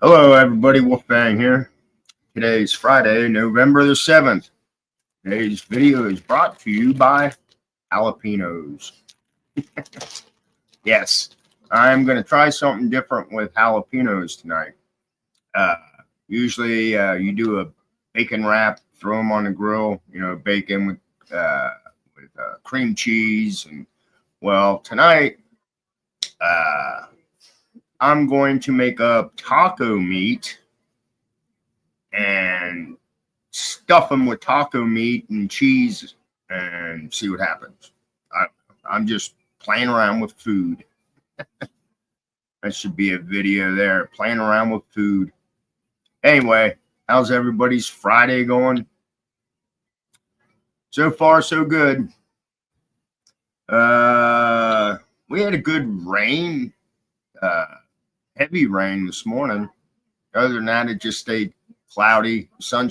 Hello, everybody. Wolfbang here. Today's Friday, November the 7th. Today's video is brought to you by jalapenos. Yes, I'm going to try something different with jalapenos tonight. Uh, usually, you do a bacon wrap, throw them on the grill, bacon with cream cheese. And, well, tonight, uh, I'm going to make up taco meat and stuff them with taco meat and cheese and see what happens. I'm just playing around with food. That should be a video there, playing around with food. Anyway, how's everybody's Friday going? So far, so good. We had a good rain, heavy rain this morning. Other than that, it just stayed cloudy. Sun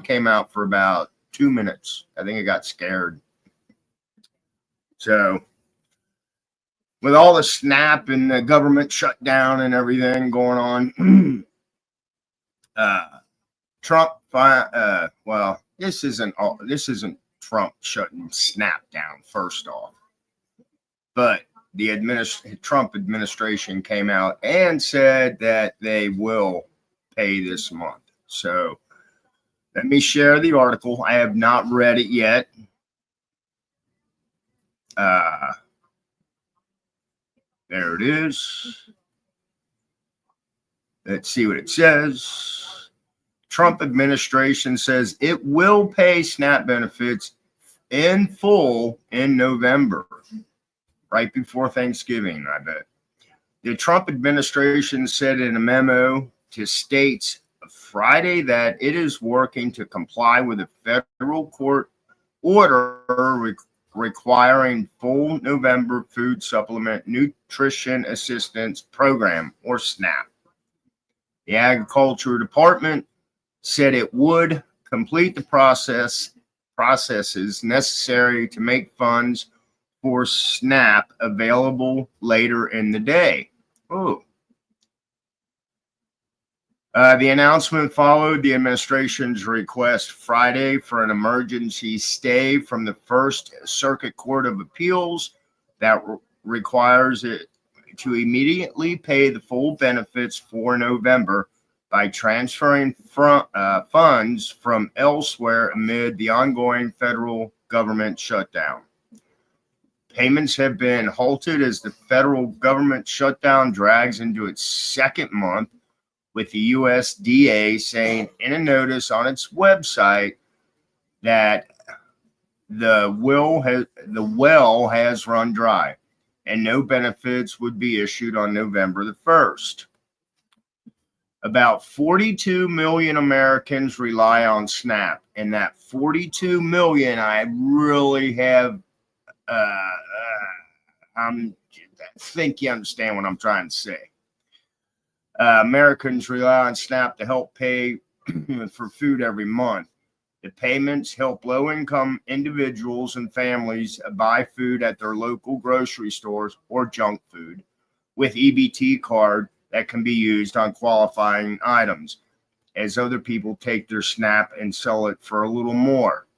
came out for about 2 minutes. I think it got scared. So, with all the snap and the government shutdown and everything going on, Trump. Well, this isn't Trump shutting snap down. First off, but the Trump administration came out and said that they will pay this month. So let me share the article. I have not read it yet. There it is. Let's see what it says. Trump administration says it will pay SNAP benefits in full in November, right before Thanksgiving, I bet. The Trump administration said in a memo to states Friday that it is working to comply with a federal court order requiring full November Food Supplement Nutrition Assistance Program, or SNAP. The Agriculture Department said it would complete the processes necessary to make funds for SNAP available later in the day. Oh. The announcement followed the administration's request Friday for an emergency stay from the First Circuit Court of Appeals that requires it to immediately pay the full benefits for November by transferring funds from elsewhere amid the ongoing federal government shutdown. Payments have been halted as the federal government shutdown drags into its second month, with the USDA saying in a notice on its website that the well has run dry and no benefits would be issued on November the 1st. About 42 million Americans rely on SNAP, and that 42 million, I really have, I think you understand what I'm trying to say. Americans rely on SNAP to help pay for food every month. The payments help low-income individuals and families buy food at their local grocery stores or junk food with EBT card that can be used on qualifying items, as other people take their SNAP and sell it for a little more.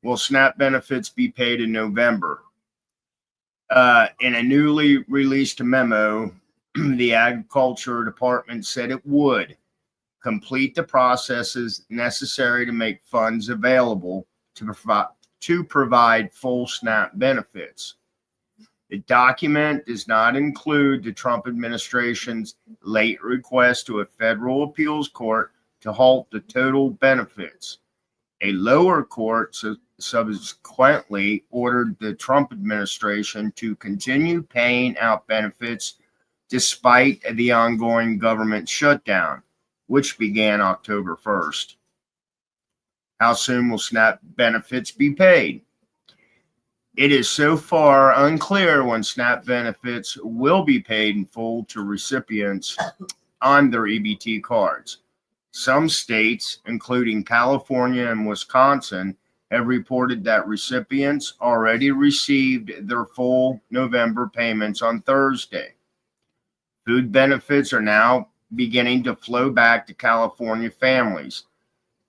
Will SNAP benefits be paid in November? In a newly released memo, the Agriculture Department said it would complete the processes necessary to make funds available to provide full SNAP benefits. The document does not include the Trump administration's late request to a federal appeals court to halt the total benefits. A lower court subsequently ordered the Trump administration to continue paying out benefits despite the ongoing government shutdown, which began October 1st. How soon will SNAP benefits be paid? It is so far unclear when SNAP benefits will be paid in full to recipients on their EBT cards. Some states, including California and Wisconsin, have reported that recipients already received their full November payments on Thursday. Food benefits are now beginning to flow back to California families.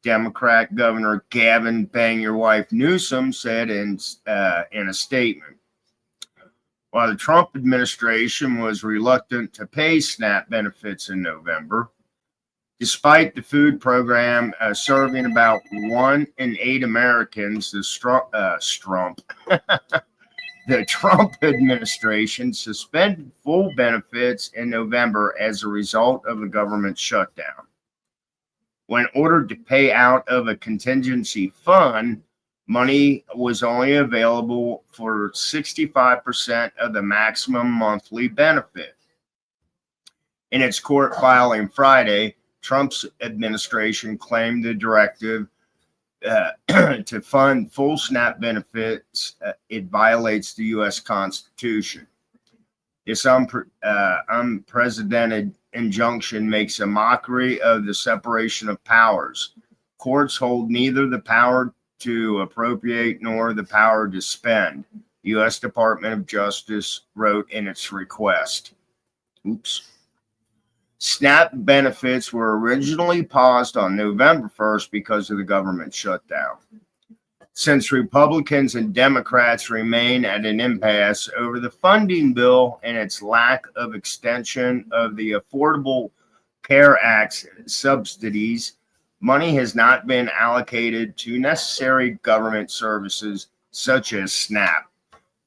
Democrat Governor Gavin Bang Your Wife Newsom said in a statement. While the Trump administration was reluctant to pay SNAP benefits in November, despite the food program serving about 1 in 8 Americans, the Trump administration suspended full benefits in November as a result of the government shutdown. When ordered to pay out of a contingency fund, money was only available for 65% of the maximum monthly benefit. In its court filing Friday, Trump's administration claimed the directive to fund full SNAP benefits, it violates the U.S. Constitution. This unprecedented injunction makes a mockery of the separation of powers. Courts hold neither the power to appropriate nor the power to spend, the U.S. Department of Justice wrote in its request. SNAP benefits were originally paused on November 1st because of the government shutdown. Since Republicans and Democrats remain at an impasse over the funding bill and its lack of extension of the Affordable Care Act's subsidies, money has not been allocated to necessary government services such as SNAP,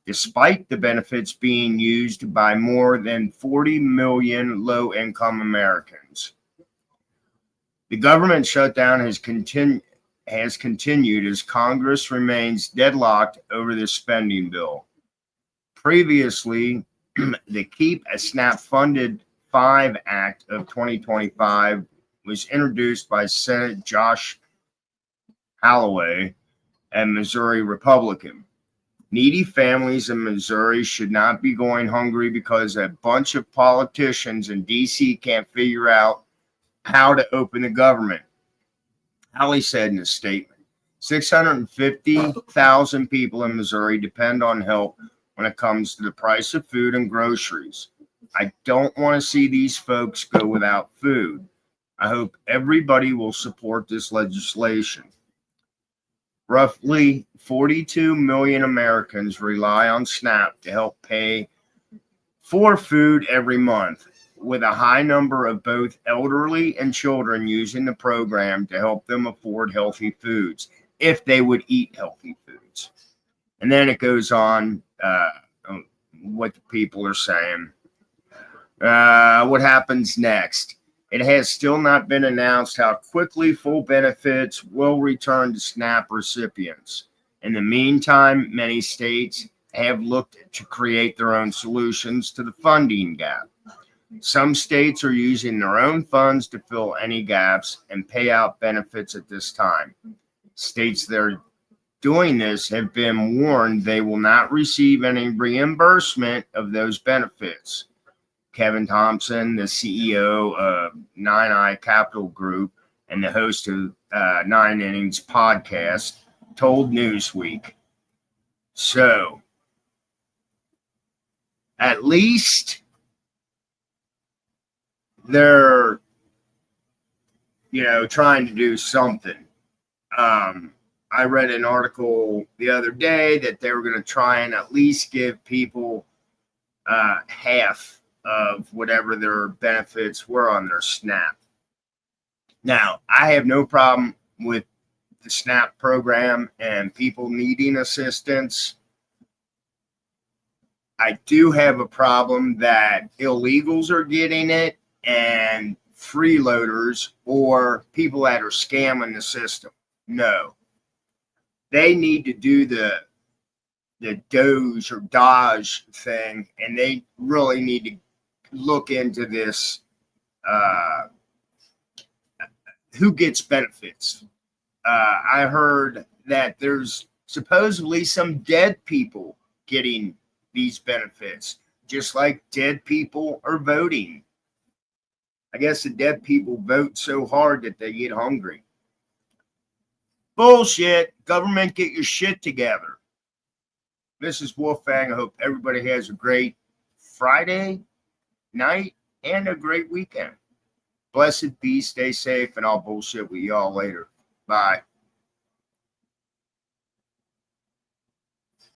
despite the benefits being used by more than 40 million low-income Americans. The government shutdown has continued as Congress remains deadlocked over the spending bill. Previously, the Keep a SNAP Funded 5 Act of 2025 was introduced by Senate Josh Hawley, a Missouri Republican. Needy families in Missouri should not be going hungry because a bunch of politicians in D.C. can't figure out how to open the government. Hawley said in a statement, 650,000 people in Missouri depend on help when it comes to the price of food and groceries. I don't want to see these folks go without food. I hope everybody will support this legislation. Roughly 42 million Americans rely on SNAP to help pay for food every month, with a high number of both elderly and children using the program to help them afford healthy foods, if they would eat healthy foods. And then it goes on what the people are saying. What happens next? It has still not been announced how quickly full benefits will return to SNAP recipients. In the meantime, many states have looked to create their own solutions to the funding gap. Some states are using their own funds to fill any gaps and pay out benefits at this time. States that are doing this have been warned they will not receive any reimbursement of those benefits. Kevin Thompson, the CEO of 9i Capital Group and the host of 9 Innings podcast, told Newsweek. So, at least they're, trying to do something. I read an article the other day that they were going to try and at least give people half of whatever their benefits were on their SNAP. Now, I have no problem with the SNAP program and people needing assistance. I do have a problem that illegals are getting it and freeloaders or people that are scamming the system. No. They need to do the Doge or Dodge thing, and they really need to look into this. Who gets benefits? I heard that there's supposedly some dead people getting these benefits, just like dead people are voting. I guess the dead people vote so hard that they get hungry. Bullshit. Government, get your shit together. This is Wolfgang. I hope everybody has a great Friday night and a great weekend. Blessed be, stay safe, and I'll bullshit with y'all later. Bye.